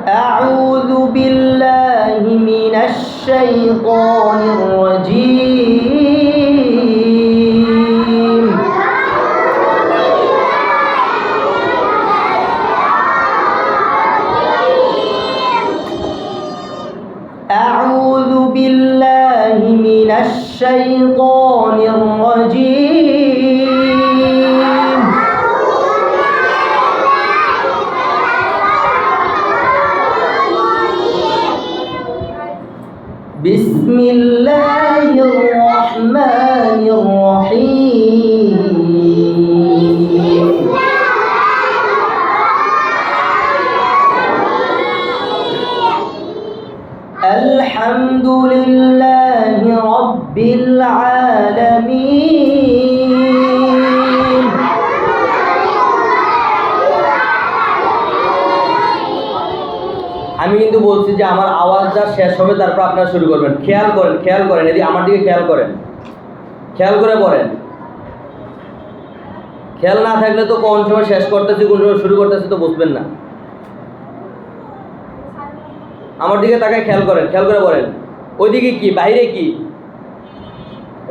أعوذ بالله من الشيطان الرجيم أعوذ بالله من الشيطان الرجيم بسم الله الرحمن الرحيم الحمد لله رب العالمين আমি কিন্তু বলছি যে আমার আওয়াজটা শেষ হবে তারপর আপনারা শুরু করবেন। খেয়াল করেন এদিকে আমার দিকে খেয়াল করেন, খেয়াল করে পড়েন। খেয়াল না থাকলে তো কোন সময় শেষ করতেছি কোন সময় শুরু করতেছি তো বুঝবেন না। আমার দিকে তাকায় খেয়াল করে পড়েন। ওইদিকে কি বাইরে কি?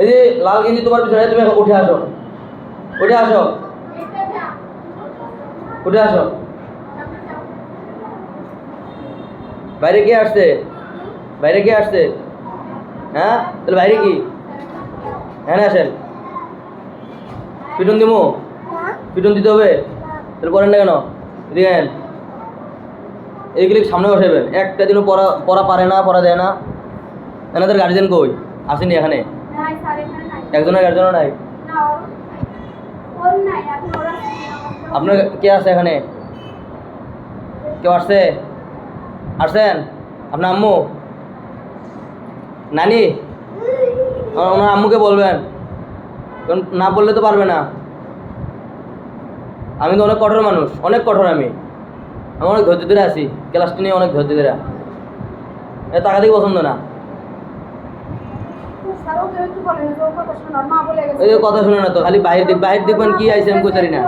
এই যে লাল গেঞ্জি তোমার পিছনে, তুমি উঠে আসো। বাইরে কে আসছে? হ্যাঁ, তাহলে বাইরে কি? হ্যাঁ আসেন। পিটন দিতে হবে? তাহলে পড়েন না কেন? দিয়েন এইগুলি সামনে বসাইবেন। একটা দিনও পড়া পারে না, পড়া যায় না। এনাদের গার্জেন কই? আসেনি এখানে? একজনের গার্জেনও নাই। আপনার কে আছে এখানে? কেউ আসছেন? আপনার আম্মু, নানি? ওনার আম্মুকে বলবেন, কারণ না বললে তো পারবে না। আমি তো অনেক কঠোর মানুষ, অনেক কঠোর। আমি অনেক ধৈর্য ধরে আছি, ক্লাসটি নিয়ে অনেক ধৈর্য ধরে। টাকা দিয়ে পছন্দ না। এই কথা শুনে না তো, খালি বাহির দেখবেন কি আইসে আমি কোথারি না।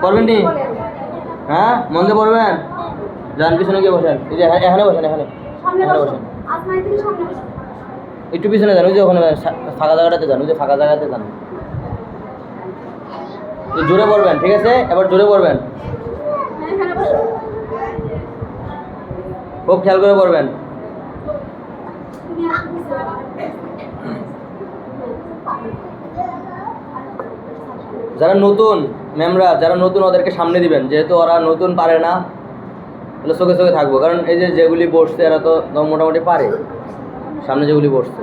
পড়বেন নি? হ্যাঁ, মন দিয়ে পড়বেন। যান পিছনে গিয়ে বসেন। এই যে এখানে বসেন। একটু পিছনে যান, ওই যে ওখানে ফাঁকা জায়গাটাতে যান। জোরে পড়বেন, ঠিক আছে? এবার জোরে পড়বেন, খুব খেয়াল করে পড়বেন। যারা নতুন ম্যামরা, ওদেরকে সামনে দিবেন, যেহেতু ওরা নতুন পারে না, তাহলে চোখে থাকবো। কারণ এই যে যেগুলি বসছে এরা তো মোটামুটি পারে। সামনে যেগুলি বসছে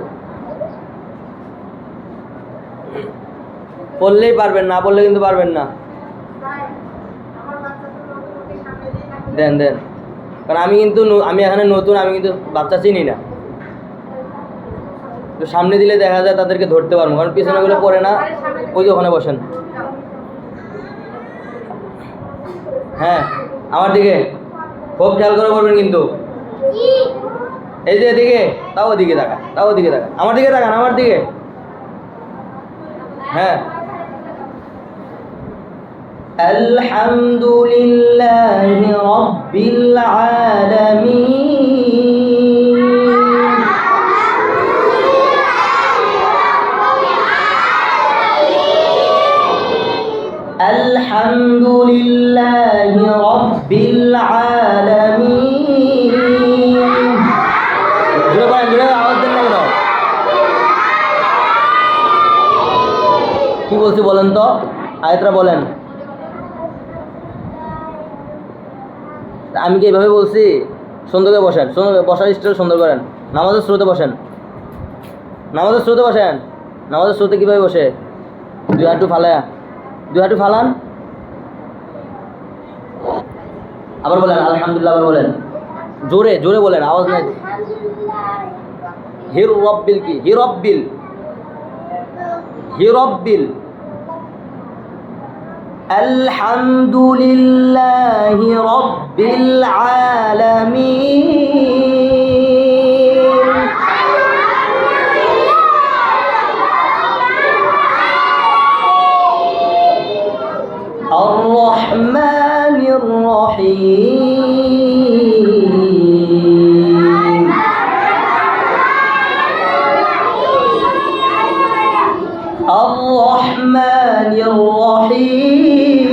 পড়লেই পারবেন, না পড়লে কিন্তু পারবেন না। দেন কারণ আমি এখানে নতুন, আমি কিন্তু বাচ্চা চিনি না। তো সামনে দিলে দেখা যায় তাদেরকে ধরতে পারবো, কারণ পিছনে গুলো পড়ে না। ওই যে ওখানে বসেন। হ্যাঁ, আমার দিকে খুব খেয়াল করে পড়বেন কিন্তু। এই যে এদিকে, তাও ওদিকে তাকা। আমার দিকে তাকান, আমার দিকে। হ্যাঁ, আলহামদুলিল্লাহি রাব্বিল আলামিন। আলহামদুলিল্লাহি রাব্বিল আলামিন। জোরে আওয়াজ দেন না কেন? কি বলছি বলেন তো, আয়াতটা বলেন। আমি কি এভাবে বলছি? সুন্দর করে বসেন, বসার স্টাইল সুন্দর করেন। নামাজের স্রোতে বসেন। নামাজের স্রোতে কীভাবে বসে? দুই হাঁটু ফালান। আবার বলেন আলহামদুলিল্লাহ। আবার বলেন জোরে বলেন, আওয়াজ নাই। হিরব্বিল কি? হিরব্বিল। আলহামদুলিল্লাহি রাব্বিল আলামিন। আর রহমানির রহিম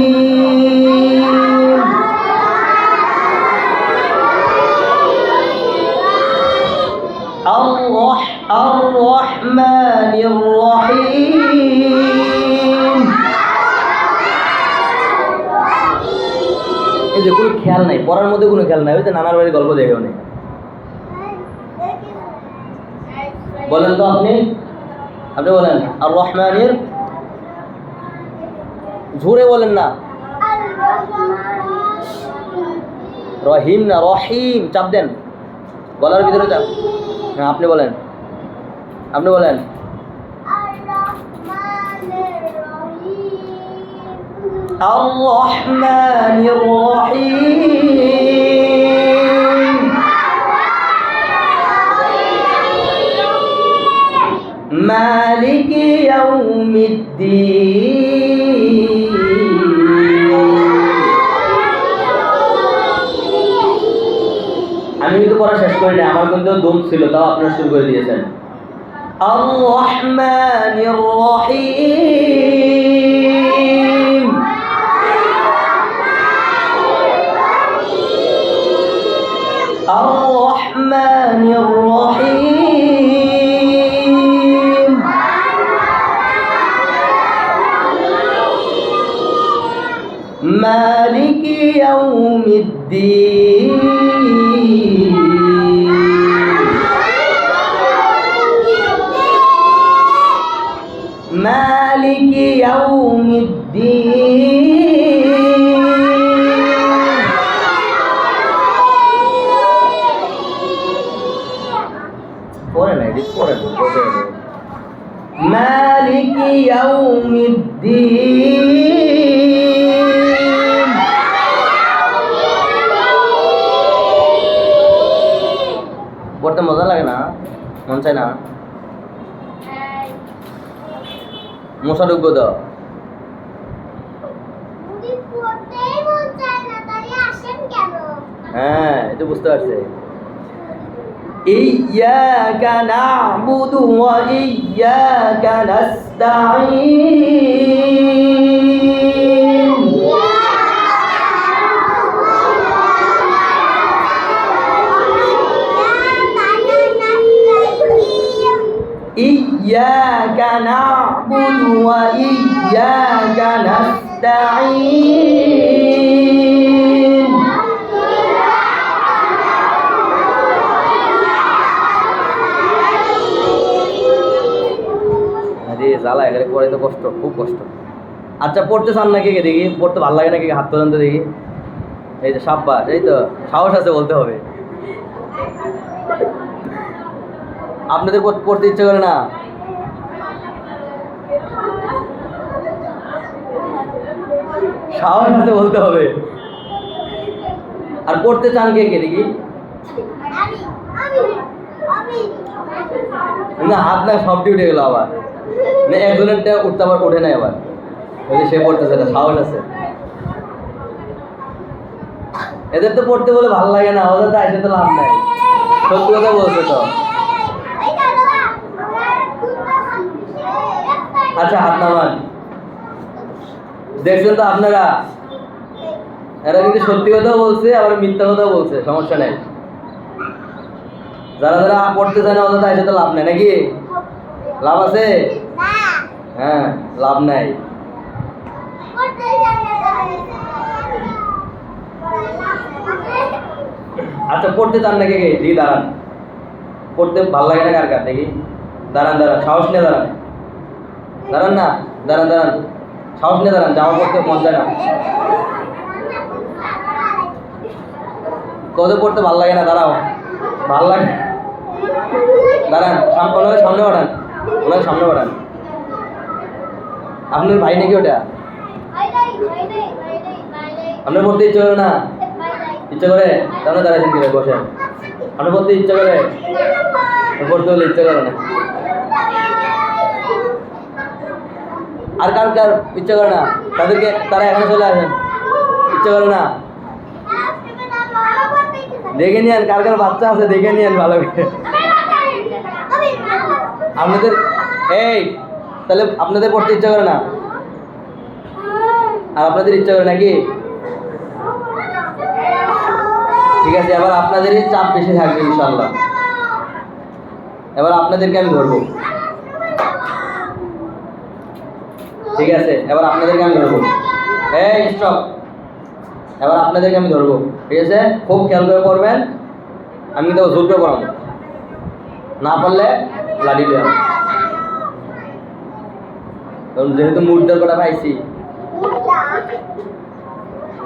আর-রহমানির রহিম। এই যে কোনো খেয়াল নাই, পড়ার মধ্যে কোনো খেয়াল নাই, ওই যে নানার বাড়ির গল্প দেখেও নেই। বলেন তো আপনি বলেন আর রহমানির, জোরে বলেন না, রহিম না রহিম, চাপ দেন গলার ভিতরে চাপ। হ্যাঁ আপনি বলেন আর রহমানির রহিম মালিকি ইয়াউমিদ্দিন। আমি কিন্তু পড়া শেষ করি না, আমার কিন্তু দম ছিল, তাও আপনারা শুরু করে দিয়েছেন। আর রহমানির রহিম আর রহমানির রহিম মালিকি ইয়াউমিদ্দিন। মালিকি ইয়াউমিদ্দিন। পড়ে না, এদিক পড়ে না, মালিকি ইয়াউমিদ্দিন। পড়তে মজা লাগে না, মন চায় না, মশা ঢুকবো তো। হ্যাঁ এটা বুঝতে পারছি। ইয়্যাকা না'বুদু ওয়া ইয়্যাকা নাস্তাঈন। ইয়্যাকা না'বুদু ওয়া ইয়্যাকা নাস্তাঈন। আরে জ্বালা, এখানে পড়ে তো কষ্ট, খুব কষ্ট। আচ্ছা পড়তে চান নাকি দেখি, পড়তে ভালো লাগে নাকি, হাত তোলেন তো দেখি। এই যে সাব্বাস, এই তো সাহস আছে বলতে হবে। আপনাদের পড়তে ইচ্ছে করে না? সাহস আছে বলতে হবে। আর পড়তে চান কে কে দেখি? না হাত না, সবটি উঠে গেল আবার। না একজনেরটা উঠতে আবার ওঠে নাই আবার, ওই যে সে পড়তেছে না, সাহস আছে। এদের তো পড়তে বলে ভালো লাগে না, ওদের তো আইসে তো লাভ নাই, সত্যি কথা বলছে তো। আচ্ছা হাত নামান। দেখছেন তো আপনারা, এরা কিন্তু সত্যি কথাও বলছে আবার মিথ্যা কথাও বলছে, সমস্যা নেই। যারা যারা পড়তে চায় না ওদের তো আইসে তো লাভ নেই, নাকি লাভ আছে? হ্যাঁ লাভ নাই। আচ্ছা পড়তে চান নাকি দেখি, দাঁড়ান। পড়তে ভালো লাগে না কার কার দেখি, দাঁড়ান দাঁড়ান, সাহস নিয়ে দাঁড়ান, দাঁড়ান না, দাঁড়ান দাঁড়ান, সাহস নিয়ে দাঁড়ান, জামা পড়তে মন চায় না। কত পড়তে ভালো লাগে না, দাঁড়াও, ভালো লাগে, দাঁড়ান, ওনাকে সামনে বাড়ান, ওনাকে সামনে বাড়ান। আপনার ভাই নাকি ওটা? আপনার পড়তে ইচ্ছে করে না? ইচ্ছে করে তাহলে দাঁড়াইছেন কি বসে? আপনার পড়তে ইচ্ছে করে? পড়তে হলে ইচ্ছে করে না। আর কার কার ইচ্ছে করে না? তাদেরকে, তারা এখানে চলে আসেন। ইচ্ছে করে না? দেখে নিয়েন কার কার বাচ্চা আছে, দেখে নিয়েন ভালো করে। আপনাদের এই তাহলে আপনাদের পড়তে ইচ্ছা করে না, আর আপনাদের ইচ্ছা করে নাকি? ঠিক আছে, এবার আপনাদেরই চাপ বেশি থাকবে ইনশাআল্লাহ। এবার আপনাদেরকে আমি ধরবো, ঠিক আছে? এবার আপনাদেরকে আমি ধরবো। এই স্টপ, এবার আপনাদেরকে আমি ধরবো, ঠিক আছে? খুব খেয়াল করে পড়বেন, আমি তো জোর করে পড়াবো, না পারলে লাঠি দিয়ে কারণ যেহেতু মুদ্রার কটা পাইছি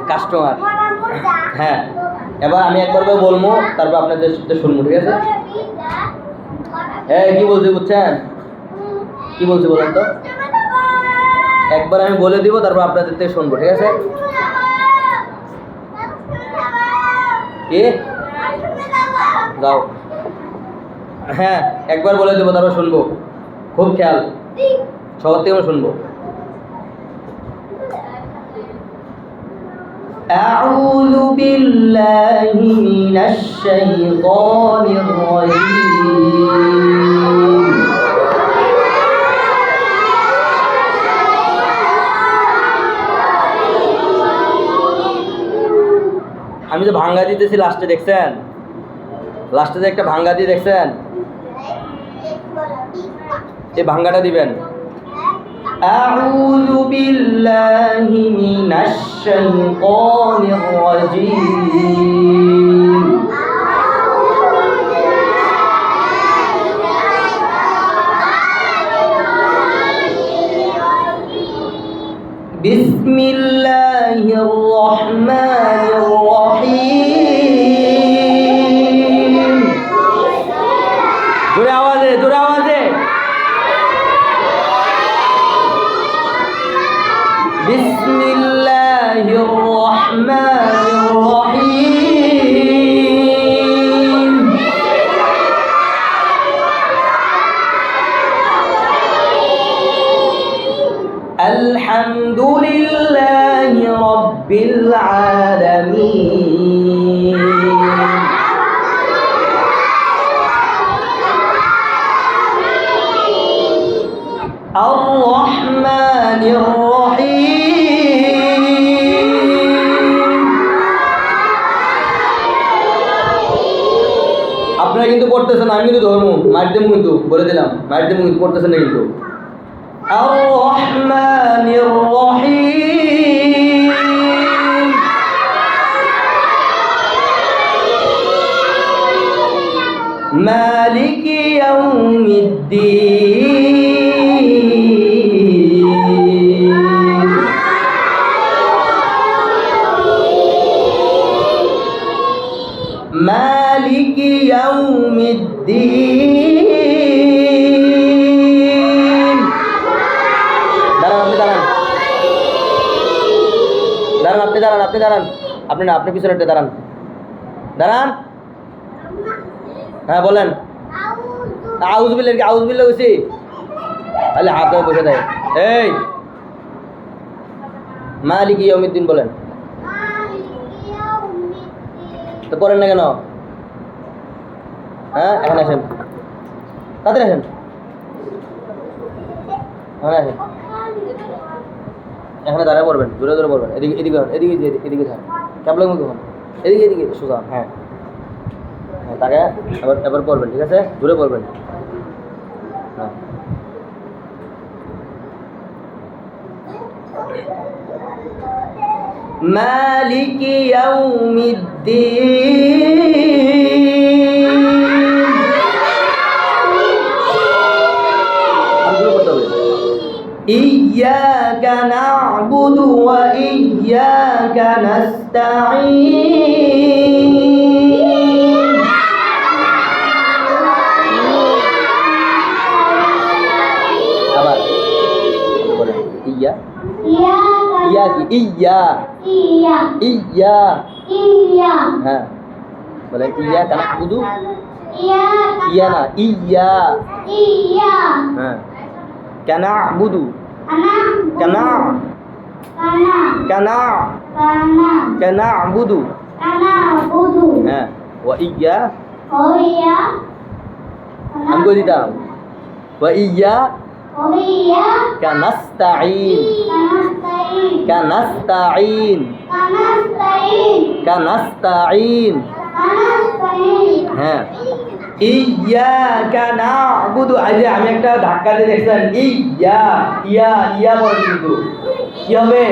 কাস্টমার। হ্যাঁ, এবার আমি একবার করে বলবো, তারপর আপনাদের সাথে শুনবো, ঠিক আছে? এই কি বলছি বুঝছেন? কি বলছি বলেন তো? একবার আমি বলে দিব, তারপর আপনাদের থেকে শুনবো, ঠিক আছে? কি যাও, হ্যাঁ একবার বলে দেবো, তারপর শুনবো, খুব খেয়াল, সবার থেকে শুনবো। أعوذ بالله من الشيطان الرجيم আমি যে ভাঙ্গা দিতেছি লাস্টে, দেখছেন? লাস্টে যে একটা ভাঙ্গা দিয়ে দেখছেন, এই ভাঙ্গাটা দিবেন। أعوذ بالله من الشيطان الرجيم بسم الله الرحمن الرحيم জোরে আওয়াজে, জোরে আওয়াজে। بسم الله الرحمن الرحيم الحمد لله رب العالمين الرحمن الرحيم। আপনারা কিন্তু পড়তেছেন, আমি কিন্তু ধর্ম মার দেবো, কিন্তু বলে দিলাম মার দেবো, কিন্তু পড়তেছেন না কিন্তু। الرحمن الرحيم مالك يوم الدين مالك يوم الدين দাঁড়ান, আপনি দাঁড়ান, আপনি পিছনে দাঁড়ান, দাঁড়ান। হ্যাঁ বলেন। আউযুবিল্লাহ, কি আউযুবিল্লাহ কইছি? তাহলে হাতে বসে দেয়। এই মালিক ইয়াউমিদ্দিন বলেন, তো পড়েন না কেন? হ্যাঁ এখানে আসেন, তাড়াতাড়ি আসেন, এখানে আসেন, এখানে দাঁড়ায় পড়বেন, জোরে জোরে পড়বেন। এদিকে এদিকে এদিকে এদিকে থাক, কেমন মুখে হন, এদিকে এদিকে সোজা। হ্যাঁ হ্যাঁ, তাকে এবার পড়বেন, ঠিক আছে? জোরে পড়বেন। হ্যাঁ مالك يوم الدين إياك نعبد وإياك نستعين আবার বলেন ইয়া ইয়া কি ইয়া ইয়া ইয়া ইয়া হ্যাঁ বলেন ইয়া না'বুদু ইয়া না ইয়া ইয়া হ্যাঁ কানা'বুদু কানা'বুদু হ্যাঁ ওয়া ইয়া আমি কই দিতাম ওয়া ইয়া কানাস্তাঈন কানাস্তাঈন কানাস্তাঈন হ্যাঁ ইয়াকা না'বুদু আজ আমি একটা ধাক্কা দিয়ে দেখছেন ইয়া ইয়া ইয়া বলেন কিন্তু কি হবে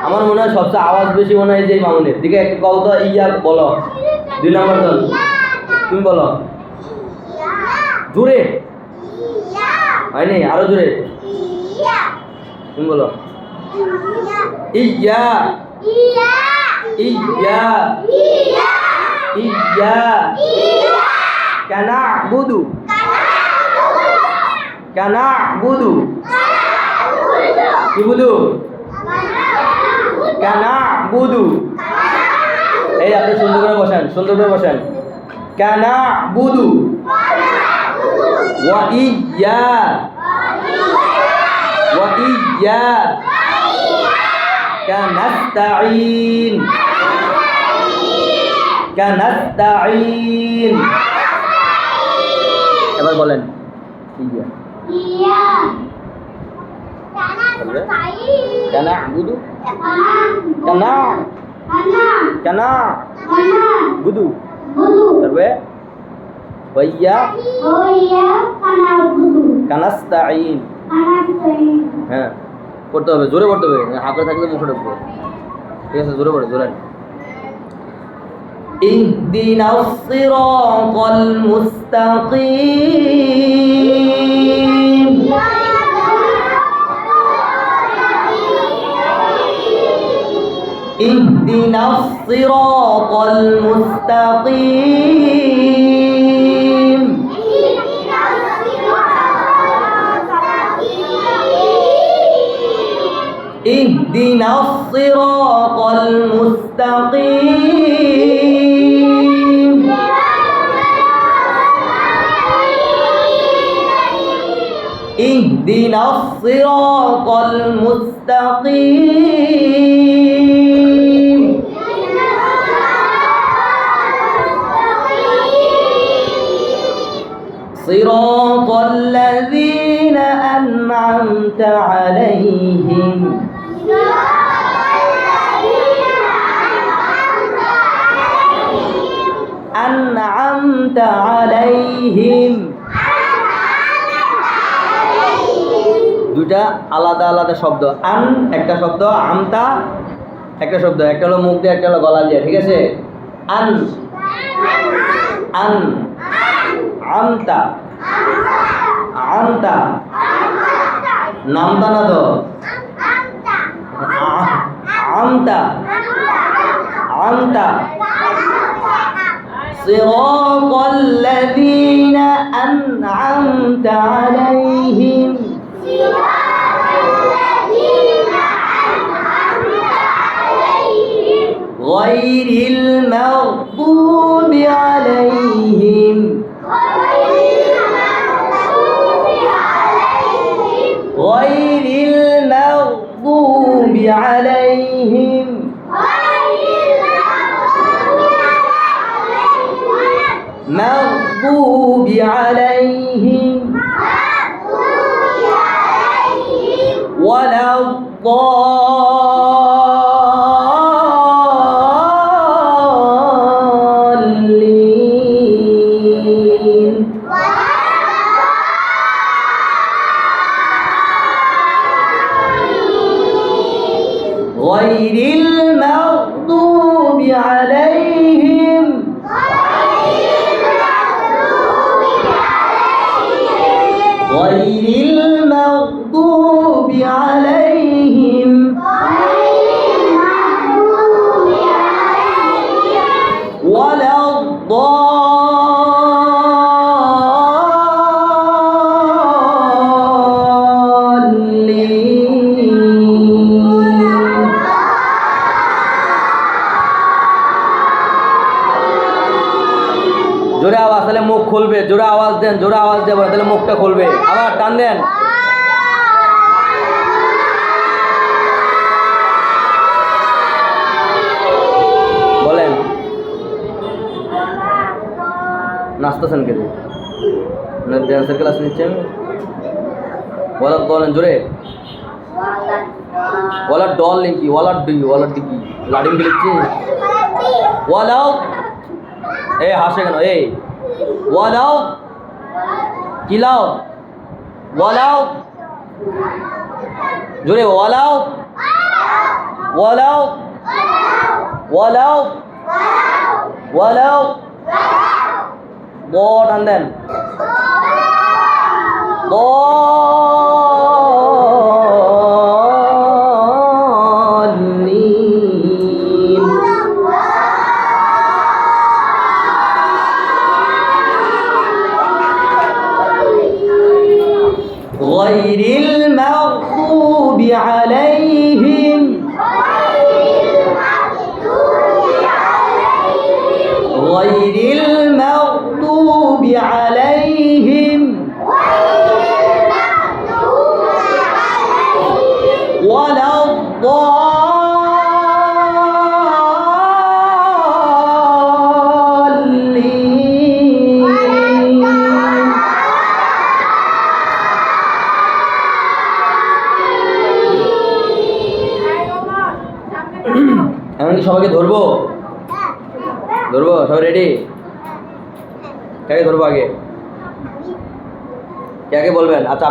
আমার মনে হয় সবচেয়ে আওয়াজ বেশি মনে হয় যে মামুনের দিকে একটা কও তো ইয়া বলো 2 নম্বর জন তুমি বলো জোরে হয়নি আরো জোরে তুমি বলো ইয়া ইয়া ইয়া ইয়া কানা'বুদু কানা'বুদু কি বুদু কানা'বুদু এই আপনি সুন্দর করে বসেন কানা'বুদু ওয়া ইয়া কানাস্তাঈন কানাস্তাঈন এবার বলেন ইয়া কানা'বুদু কানা'বুদু তারপরে ওয়া কানাস্তাঈন হ্যাঁ পড়তে হবে জোরে পড়তে হবে হাতে থাকলে মুখে ঢুকবে ঠিক আছে জোরে পড়ে জোরে ইহদিনাস সিরাতাল মুস্তাকিম ইহদিনাস সিরাতাল মুস্তাকিম اهدنا الصراط المستقيم اهدنا الصراط المستقيم صراط الذين أنعمت عليهم أنعمت عليهم দুটা আলাদা আলাদা শব্দ আন একটা শব্দ আমতা একটা শব্দ একটা হলো মুখ দিয়ে একটা হলো গলা দিয়ে ঠিক আছে আন আন আমতা আমতা নামতা না তো আমতা আমতা صراط الذين أنعمت عليهم غير المغضوب عليهم غير المغضوب عليهم مغضوب عليهم ولا الضالين غير المغضوب عليهم غير المغضوب عليهم ولا الضالين জোরে আওয়াজ তাহলে মুখ খুলবে জোরে আওয়াজ দেন জোরে আওয়াজ দেবেন তাহলে মুখটা খুলবে আবার টান দেন বলেন নাচতেছেন কে না ড্যান্সের ক্লাস নিচ্ছি আমি ওয়ালাদ দলেন জোরে ওয়ালাদ ডল নাকি ওয়ালাদ ডি কি লাডিং লিখছি ওয়ালাও এ হাসে কেন এই ওয়ালাও কিলাও ওয়ালাও জোরে ওয়ালাও ওয়ালাও ওয়ালাও ওয়ালাও বট আন দেন ضالين غير المغضوب عليهم غير المغضوب عليهم ولا الضالين এমনকি সবাইকে ধরবো সবাই রেডি কাকে ধরবো আগে কে আগে বলবেন আচ্ছা